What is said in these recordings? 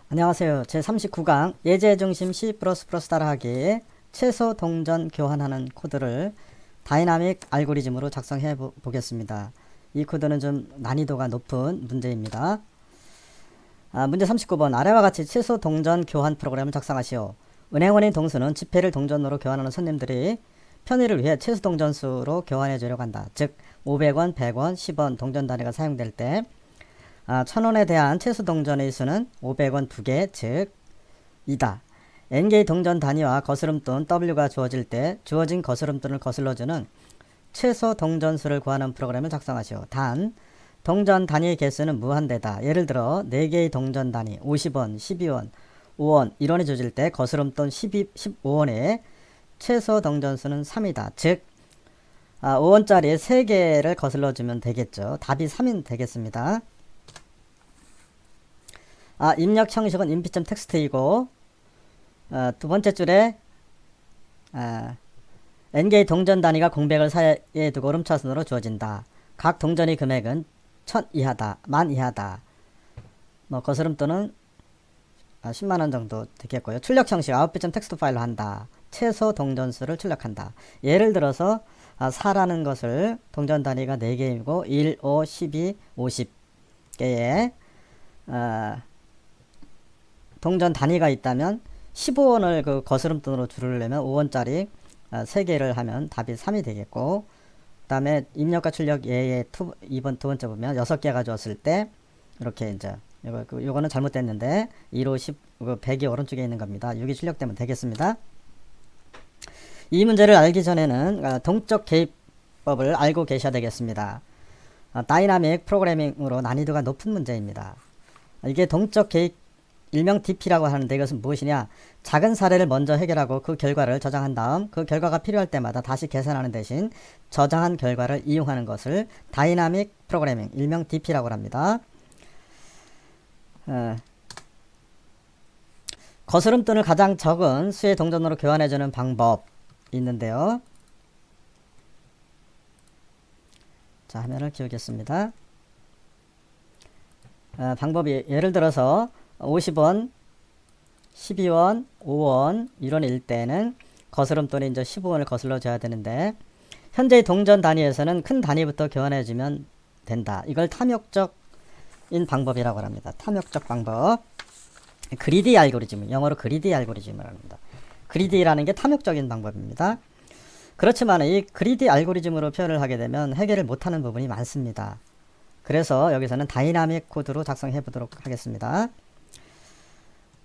안녕하세요. 제39강 예제 중심 C++ 따라하기 최소 동전 교환하는 코드를 다이나믹 알고리즘으로 작성해 보겠습니다. 이 코드는 좀 난이도가 높은 문제입니다. 문제 39번 아래와 같이 최소 동전 교환 프로그램을 작성하시오. 은행원인 동수는 지폐를 동전으로 교환하는 손님들이 편의를 위해 최소 동전수로 교환해 주려고 한다. 즉 500원, 100원, 10원 동전 단위가 사용될 때 1000원에 대한 최소 동전의 수는 500원 2개, 즉 2다. n개의 동전 단위와 거스름돈 w가 주어질 때 주어진 거스름돈을 거슬러주는 최소 동전수를 구하는 프로그램을 작성하시오. 단, 동전 단위의 개수는 무한대다. 예를 들어 4개의 동전 단위 50원, 12원, 5원, 1원이 주어질 때 거스름돈 15원의 최소 동전수는 3이다. 즉 5원짜리 3개를 거슬러주면 되겠죠. 답이 3이 되겠습니다. 입력 형식은 인피점 텍스트이고 두 번째 줄에 n개의 동전 단위가 공백을 사이에 두고 오름차순으로 주어진다. 각 동전의 금액은 1000 이하다. 10,000 이하다. 거스름돈은 10만원 정도 되겠고요. 출력 형식 아웃비점 텍스트 파일로 한다. 최소 동전수를 출력한다. 예를 들어서 4라는 것을 동전 단위가 4개이고 1, 5, 12, 50개의 동전 단위가 있다면 15원을 그 거스름돈으로 줄이려면 5원짜리 3개를 하면 답이 3이 되겠고, 그 다음에 입력과 출력 예의 2번 두 번째 보면 6개가 주었을 때 이렇게 이제 요거는 잘못됐는데 1, 5, 10, 100이 오른쪽에 있는 겁니다. 6이 출력되면 되겠습니다. 이 문제를 알기 전에는 동적 개입법을 알고 계셔야 되겠습니다. 다이나믹 프로그래밍으로 난이도가 높은 문제입니다. 이게 동적 개입 일명 DP라고 하는데 이것은 무엇이냐? 작은 사례를 먼저 해결하고 그 결과를 저장한 다음 그 결과가 필요할 때마다 다시 계산하는 대신 저장한 결과를 이용하는 것을 다이나믹 프로그래밍, 일명 DP라고 합니다. 거스름돈을 가장 적은 수의 동전으로 교환해주는 방법이 있는데요. 자, 화면을 키우겠습니다. 방법이 예를 들어서 50원, 12원, 5원, 1원일 때는 거스름돈이 이제 15원을 거슬러 줘야 되는데 현재의 동전 단위에서는 큰 단위부터 교환해주면 된다. 이걸 탐욕적인 방법이라고 합니다. 탐욕적 방법. 그리디 알고리즘, 영어로 그리디 알고리즘을 합니다. 그리디라는 게 탐욕적인 방법입니다. 그렇지만 이 그리디 알고리즘으로 표현을 하게 되면 해결을 못하는 부분이 많습니다. 그래서 여기서는 다이나믹 코드로 작성해 보도록 하겠습니다.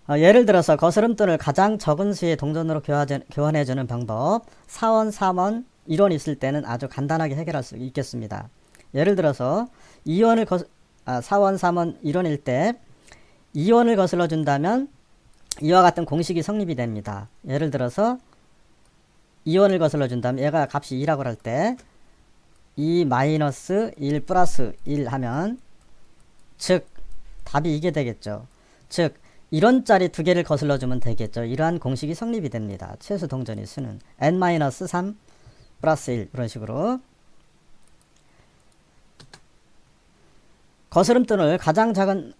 예를 들어서 거스름돈을 가장 적은 수의 동전으로 교환해주는 방법 4원, 3원, 1원 있을 때는 아주 간단하게 해결할 수 있겠습니다. 예를 들어서 4원, 3원, 1원일 때 2원을 거슬러 준다면 이와 같은 공식이 성립이 됩니다. 예를 들어서 2원을 거슬러 준다면 얘가 값이 2라고 할 때 2 마이너스 1 플러스 1 하면 즉 답이 이게 되겠죠. 즉 1원짜리 2개를 거슬러 주면 되겠죠. 이러한 공식이 성립이 됩니다. 최소 동전의 수는 n-3 플러스 1 이런 식으로 거스름돈을 가장 작은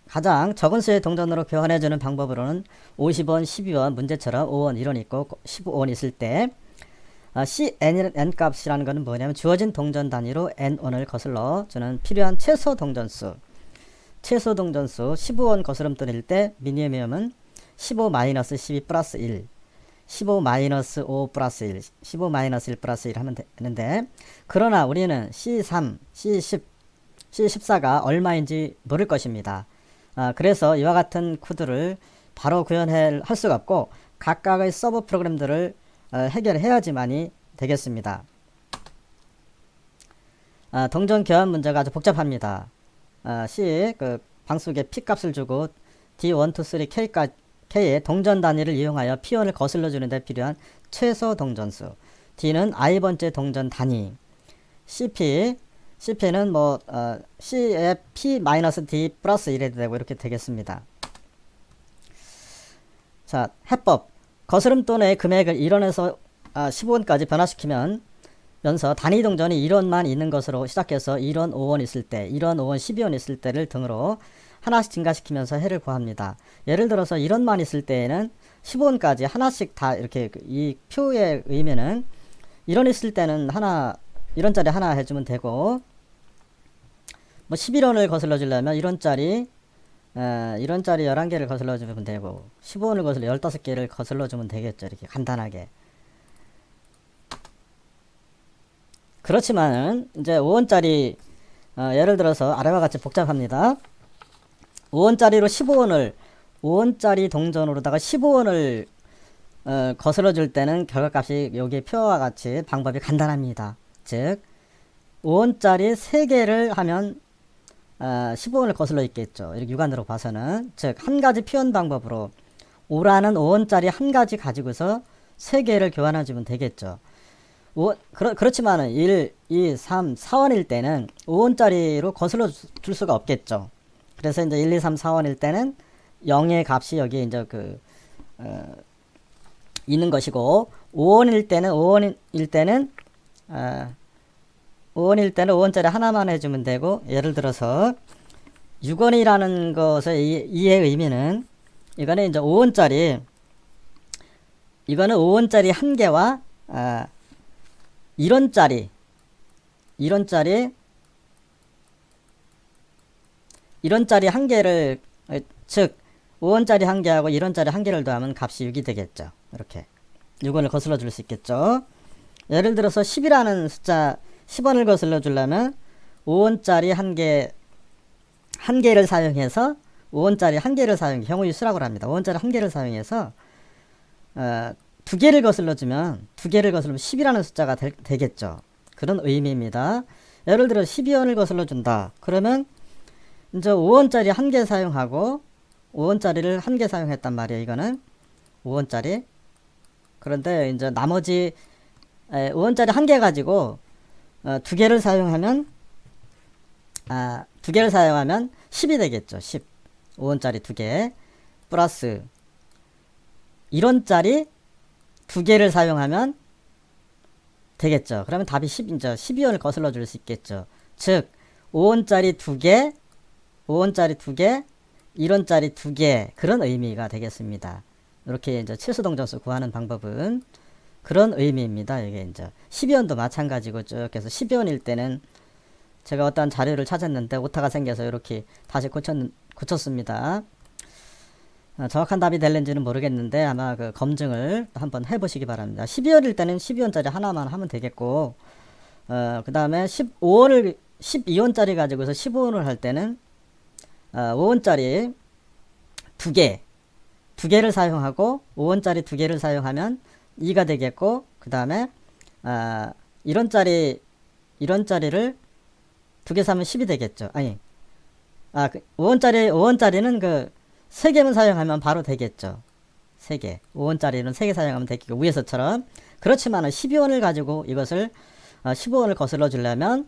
가장 적은 수의 동전으로 교환해주는 방법으로는 50원, 12원 문제처럼 5원, 1원 있고 15원 있을 때 CN이라는 n값이라는 것은 뭐냐면 주어진 동전 단위로 n원을 거슬러 주는 필요한 최소 동전수 15원 거스름돈일 때 미니멈은 15-12 플러스 1 15-5 플러스 1 15-1 플러스 1 하면 되는데 수그러나 우리는 C3, C10, C14가 얼마인지 모를 것입니다. 그래서 이와 같은 코드를 바로 구현할 수가 없고 각각의 서브 프로그램들을 해결해야지만이 되겠습니다. 동전 교환 문제가 아주 복잡합니다. C 방수계 P 값을 주고 D1, 2, 3, K의 동전 단위를 이용하여 P1을 거슬러 주는데 필요한 최소 동전수. D는 i번째 동전 단위. CP는 C의 P-D 플러스 1이 되고 이렇게 되겠습니다. 자, 해법. 거스름돈의 금액을 1원에서 15원까지 변화시키면 단위 동전이 1원만 있는 것으로 시작해서 1원, 5원 있을 때, 1원, 5원, 12원 있을 때를 등으로 하나씩 증가시키면서 해를 구합니다. 예를 들어서 이런만 있을 때에는 15원까지 하나씩 다 이렇게 이 표에 의미는 이런 있을 때는 하나 이런짜리 하나 해주면 되고 뭐 11원을 거슬러 주려면 이런짜리 11개를 거슬러 주면 되고 15원을 거슬러 15개를 거슬러 주면 되겠죠. 이렇게 간단하게. 그렇지만은 이제 5원짜리 예를 들어서 아래와 같이 복잡합니다. 5원짜리로 15원을 5원짜리 동전으로다가 15원을 거슬러 줄 때는 결과값이 여기 표와 같이 방법이 간단합니다. 즉 5원짜리 3개를 하면 15원을 거슬러 있겠죠. 이렇게 육안으로 봐서는 즉 한 가지 표현 방법으로 5라는 5원짜리 한 가지 가지고서 3개를 교환해 주면 되겠죠. 그렇지만은 1, 2, 3, 4원일 때는 5원짜리로 거슬러 줄 수가 없겠죠. 그래서 이제 1, 2, 3, 4원일 때는 0의 값이 여기 이제 있는 것이고 5원일 때는 5원짜리 하나만 해주면 되고 예를 들어서 6원이라는 것의 이해 의미는 이거는 이제 5원짜리 이거는 5원짜리 한 개와 1원짜리 한 개를 즉 5원짜리 한 개하고 1원짜리 한 개를 더하면 값이 6이 되겠죠. 이렇게 6원을 거슬러 줄 수 있겠죠. 예를 들어서 10이라는 숫자 10원을 거슬러 주려면 5원짜리 한 개를 사용해서 5원짜리 한 개를 형우유수라고 합니다. 5원짜리 한 개를 사용해서 2개를 거슬러 주면 10이라는 숫자가 되겠죠. 그런 의미입니다. 예를 들어 12원을 거슬러 준다. 그러면 이제 5원짜리 한 개 사용하고 5원짜리를 한 개 사용했단 말이에요. 이거는 5원짜리. 그런데 이제 나머지 5원짜리 한 개 가지고 2개를 사용하면 10이 되겠죠. 10. 5원짜리 2개 플러스 1원짜리 2개를 사용하면 되겠죠. 그러면 답이 12원을 거슬러 줄 수 있겠죠. 즉 5원짜리 2개 1원짜리 2개 그런 의미가 되겠습니다. 이렇게 이제 최소동전수 구하는 방법은 그런 의미입니다. 이게 이제 12원도 마찬가지고 쭉 해서 12원일 때는 제가 어떤 자료를 찾았는데 오타가 생겨서 이렇게 다시 고쳤습니다. 정확한 답이 될는지는 모르겠는데 아마 그 검증을 한번 해보시기 바랍니다. 12원일 때는 12원짜리 하나만 하면 되겠고 그 다음에 12원짜리 가지고서 15원을 할 때는 5원짜리 2개를 사용하고 5원짜리 2개를 사용하면 2가 되겠고 그 다음에 1원짜리를 2개 사면 10이 되겠죠. 아니 5원짜리는 그 3개만 사용하면 바로 되겠죠. 3개 5원짜리는 3개 사용하면 되겠고 위에서처럼. 그렇지만 12원을 가지고 이것을 15원을 거슬러 주려면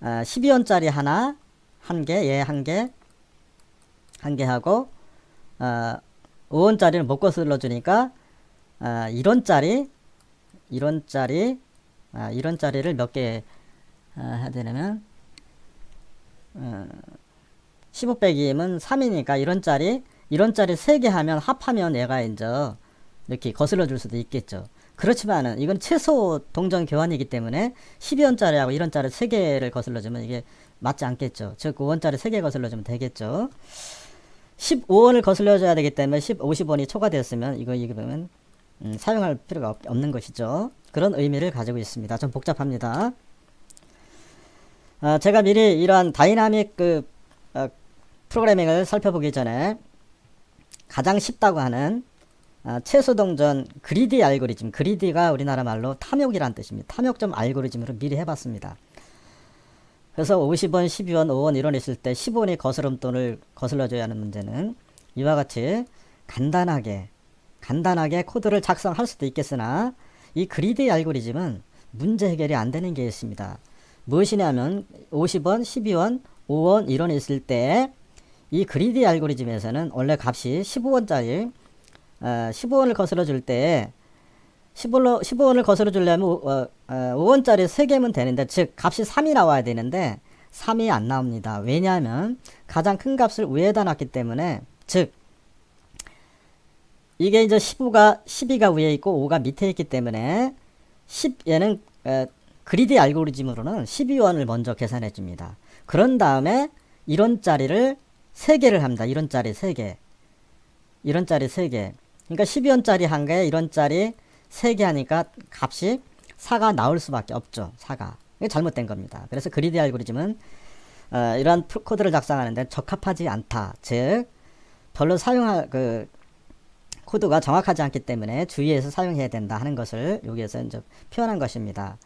12원짜리 한 개, 얘 한 개 하고 5원짜리는 못 거슬러 주니까 1원짜리를 몇 개 해야 되냐면 15 빼기면 3이니까 1원짜리 3개 하면 합하면 얘가 이제 이렇게 거슬러 줄 수도 있겠죠. 그렇지만은 이건 최소 동전 교환이기 때문에 12원짜리하고 1원짜리 3개를 거슬러 주면 이게 맞지 않겠죠. 즉 5원짜리 3개 거슬러 주면 되겠죠. 15원을 거슬러 줘야 되기 때문에 50원이 초과되었으면 이거 보면 사용할 필요가 없는 것이죠. 그런 의미를 가지고 있습니다. 좀 복잡합니다. 제가 미리 이러한 다이나믹 프로그래밍을 살펴보기 전에 가장 쉽다고 하는 최소동전 그리디 알고리즘, 그리디가 우리나라 말로 탐욕이란 뜻입니다. 탐욕점 알고리즘으로 미리 해봤습니다. 그래서 50원, 12원, 5원 이런 있을 때 15원이 거스름돈을 거슬러줘야 하는 문제는 이와 같이 간단하게 코드를 작성할 수도 있겠으나 이 그리디 알고리즘은 문제 해결이 안 되는 게 있습니다. 무엇이냐면 50원, 12원, 5원, 1원 있을 때 이 그리디 알고리즘에서는 원래 값이 15원짜리 15원을 거슬러 줄 때 15원을 거슬러 주려면 5원짜리 3개면 되는데 즉 값이 3이 나와야 되는데 3이 안 나옵니다. 왜냐하면 가장 큰 값을 위에다 놨기 때문에, 즉 이게 이제 12가 위에 있고 5가 밑에 있기 때문에 얘는 그리디 알고리즘으로는 12원을 먼저 계산해 줍니다. 그런 다음에 이론짜리를 3개를 합니다. 이론짜리 3개. 이론짜리 3개. 그러니까 12원짜리 한 개에 이론짜리 3개 하니까 값이 4가 나올 수밖에 없죠. 4가. 이게 잘못된 겁니다. 그래서 그리디 알고리즘은 이러한 코드를 작성하는데 적합하지 않다. 즉 별로 사용할 코드가 정확하지 않기 때문에 주의해서 사용해야 된다 하는 것을 여기에서 이제 표현한 것입니다.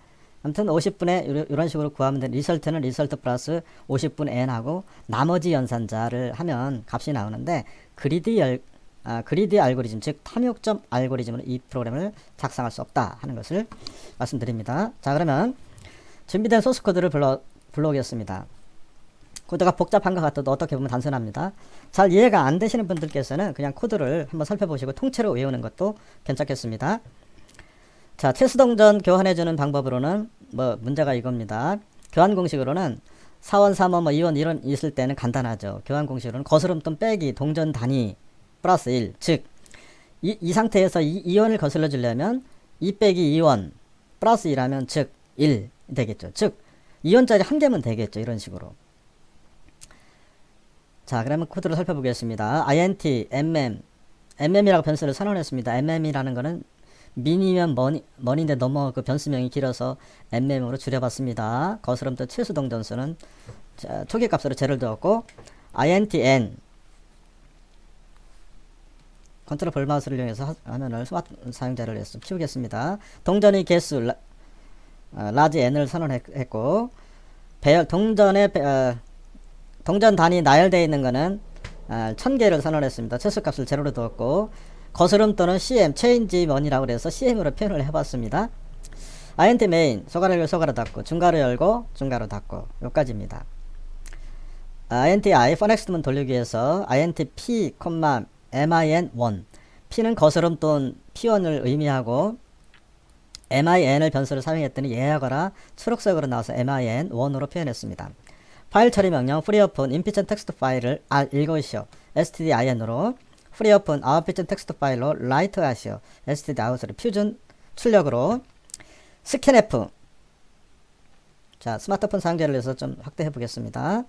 아무튼 50분에 이런 식으로 구하면 되는, 리설트는 리설트 플러스 50분 n하고 나머지 연산자를 하면 값이 나오는데, 그리디 알고리즘, 즉 탐욕점 알고리즘으로 이 프로그램을 작성할 수 없다 하는 것을 말씀드립니다. 자, 그러면 준비된 소스 코드를 불러오겠습니다. 코드가 복잡한 것 같아도 어떻게 보면 단순합니다. 잘 이해가 안 되시는 분들께서는 그냥 코드를 한번 살펴보시고 통째로 외우는 것도 괜찮겠습니다. 자, 최수동전 교환해주는 방법으로는 문제가 이겁니다. 교환 공식으로는 4원, 3원, 2원 이런 있을 때는 간단하죠. 교환 공식으로는 거스름돈 빼기 동전 단위 플러스 1. 즉 이 상태에서 2원을 거슬러 주려면 2 빼기 2원 플러스 1하면 즉 1 되겠죠. 즉 2원짜리 한 개면 되겠죠. 이런 식으로. 자, 그러면 코드를 살펴보겠습니다. int mm이라고 변수를 선언했습니다. mm이라는 거는 미니면 머니인데 너무 그 변수명이 길어서 mm으로 줄여봤습니다. 거스름돈 최수 동전수는 초기 값으로 제를 두었고, int n 컨트롤 볼마우스를 이용해서 화면을 스마트 사용자를 위해서 키우겠습니다. 동전의 개수 라지 n을 선언했고, 동전 단위 나열되어 있는 거는 1000개를 선언했습니다. 최소값을 제로로 두었고, 거스름 또는 cm, change money라고 해서 cm으로 표현을 해봤습니다. int main, 소가로 열고 소가로 닫고, 중가로 열고 중가로 닫고, 여기까지입니다. int i, for next문 돌리기 위해서 int p, min 1, p는 거스름 또는 p1을 의미하고 min 을 변수로 사용했더니 예하거나 초록색으로 나와서 min 1으로 표현했습니다. 파일 처리 명령 free-open input 텍스트 파일을 읽으시오. stdin으로 free-open output 텍스트 파일로 write 하시오. stdout으로 퓨전 출력으로 scanf. 자, 스마트폰 사용자를 위해서 좀 확대해 보겠습니다.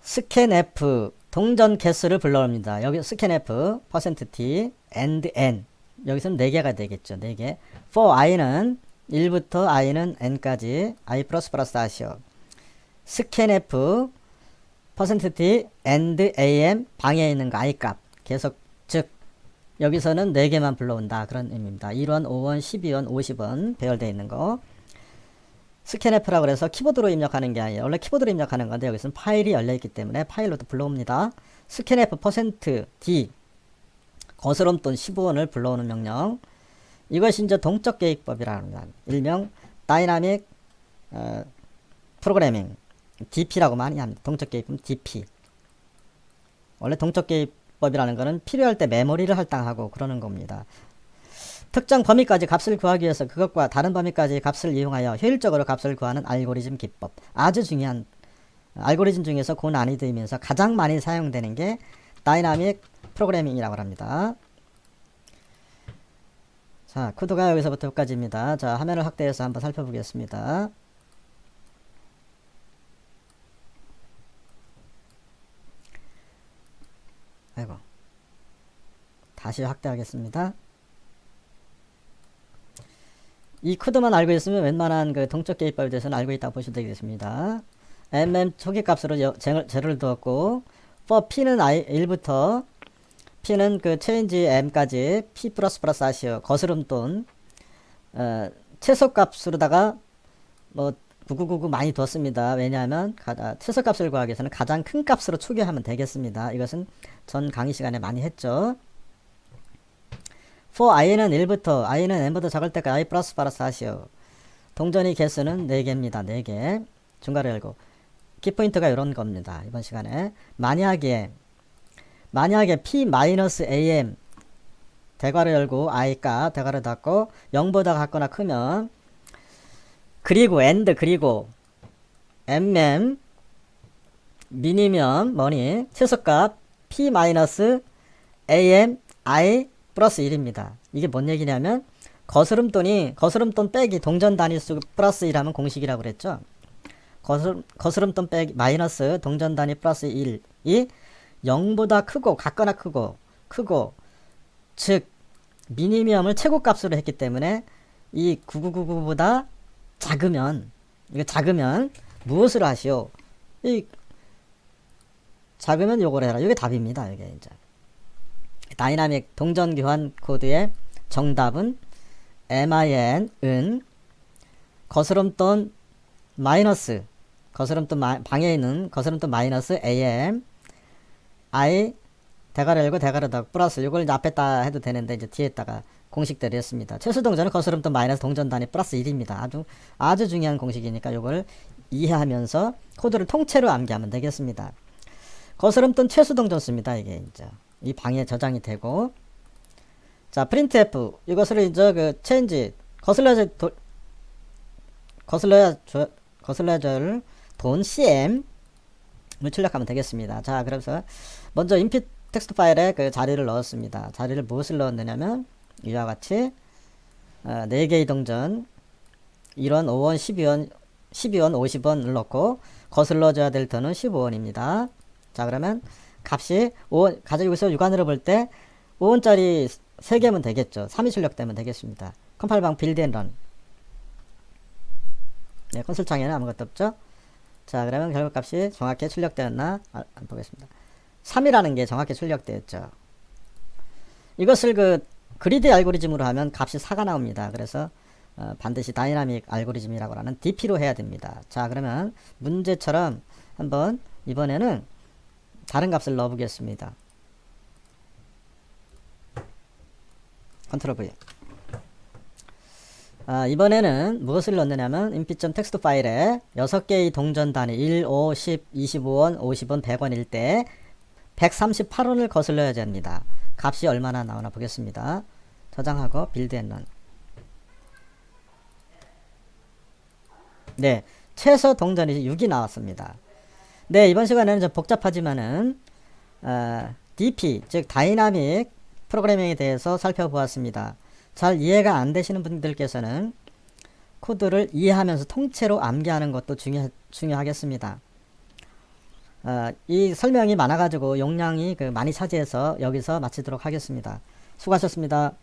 scanf 동전 개수를 불러옵니다. 여기 scanf %t and n, 여기서는 4개가 되겠죠. 4개. for i는 1부터 i는 n까지 i 플러스 하시오. scanf %t and am, 방에 있는 거 i 값 계속, 즉 여기서는 4개만 불러온다 그런 의미입니다. 1원, 5원, 12원, 50원 배열되어 있는 거. scanf라고 해서 키보드로 입력하는 게 아니에요. 원래 키보드로 입력하는 건데 여기서는 파일이 열려있기 때문에 파일로도 불러옵니다. scanf %d 거스름돈 15원을 불러오는 명령. 이것이 이제 동적 계획법이라고 합니다. 일명 다이나믹 프로그래밍, DP라고 많이 합니다. 동적 계획법 DP. 원래 동적 계획법이라는 것은 필요할 때 메모리를 할당하고 그러는 겁니다. 특정 범위까지 값을 구하기 위해서 그것과 다른 범위까지 값을 이용하여 효율적으로 값을 구하는 알고리즘 기법. 아주 중요한 알고리즘 중에서 고난이도이면서 가장 많이 사용되는 게 다이나믹 프로그래밍이라고 합니다. 자, 코드가 여기서부터 여기까지입니다. 자, 화면을 확대해서 한번 살펴보겠습니다. 아이고, 다시 확대하겠습니다. 이 코드만 알고 있으면 웬만한 그 동적 계획법에 대해서는 알고 있다고 보셔도 되겠습니다. 초기 값으로 제로를 두었고, for p는 1부터 p는 그 change m까지 p 플러스 하시오. 거스름돈 최소값으로다가 9999 많이 뒀습니다. 왜냐하면 최소값을 구하기 위해서는 가장 큰 값으로 초기화하면 되겠습니다. 이것은 전 강의 시간에 많이 했죠. for i는 1부터 i는 n보다 작을 때까지 i 플러스 하시오. 동전의 개수는 4개입니다. 4개. 중괄호 열고. 키포인트가 이런 겁니다. 이번 시간에 만약에 p-am 대괄호 열고 i 값 대괄호 닫고 0보다 같거나 크면 그리고 and 그리고 mm 미니멈 뭐니 최소값 p 마이너스 am I 플러스 1입니다. 이게 뭔 얘기냐면 거스름돈 빼기 동전 단위수 플러스 1 하면 공식이라고 그랬죠. 거스름돈 빼기 마이너스 동전 단위 플러스 1이 0보다 크고 같거나 크고 즉 미니멈을 최고값으로 했기 때문에 이 9999보다 작으면 무엇을 하시오? 이 작으면 요걸 해라. 이게 답입니다. 이게 이제 다이나믹 동전 교환 코드의 정답은 MIN은 거스름돈 마이너스 방에 있는 거스름돈 마이너스 AM I 대괄호 열고 대괄호 닫고 플러스 이걸 앞에다 해도 되는데 이제 뒤에다가 공식대로 했습니다. 최소 동전은 거스름돈 마이너스 동전 단위 플러스 1입니다. 아주 중요한 공식이니까 이걸 이해하면서 코드를 통째로 암기하면 되겠습니다. 거스름돈 최소 동전 씁니다. 이게 이제 이 방에 저장이 되고 자 printf 이것을 이제 그 체인지 거슬러야 줄 돈 CM을 출력하면 되겠습니다. 자 그래서 먼저 인핏 텍스트 파일에 그 자리를 넣었습니다. 자리를 무엇을 넣었느냐면 이와 같이 4개의 동전 1원, 5원, 12원, 50원을 넣고 거슬러줘야 될 돈은 15원입니다. 자 그러면 값이 5원 가지고 있어 육안으로 볼 때 5원짜리 3개면 되겠죠. 3이 출력되면 되겠습니다. 컴파일방 빌드 앤 런. 네, 콘솔 창에는 아무것도 없죠. 자 그러면 결국 값이 정확히 출력되었나 보겠습니다. 3이라는 게 정확히 출력되었죠. 이것을 그 그리드 알고리즘으로 하면 값이 4가 나옵니다. 그래서 반드시 다이나믹 알고리즘이라고 하는 DP로 해야 됩니다. 자 그러면 문제처럼 한번 이번에는 다른 값을 넣어 보겠습니다. 컨트롤 V. 이번에는 무엇을 넣느냐면 input.txt 파일에 6개의 동전 단위 1, 5, 10, 25원, 50원, 100원일 때 138원을 거슬러야 됩니다. 값이 얼마나 나오나 보겠습니다. 저장하고 빌드 앤 런. 네, 최소 동전이 6이 나왔습니다. 네, 이번 시간에는 좀 복잡하지만은 DP, 즉 다이나믹 프로그래밍에 대해서 살펴보았습니다. 잘 이해가 안 되시는 분들께서는 코드를 이해하면서 통째로 암기하는 것도 중요하겠습니다. 이 설명이 많아가지고 용량이 많이 차지해서 여기서 마치도록 하겠습니다. 수고하셨습니다.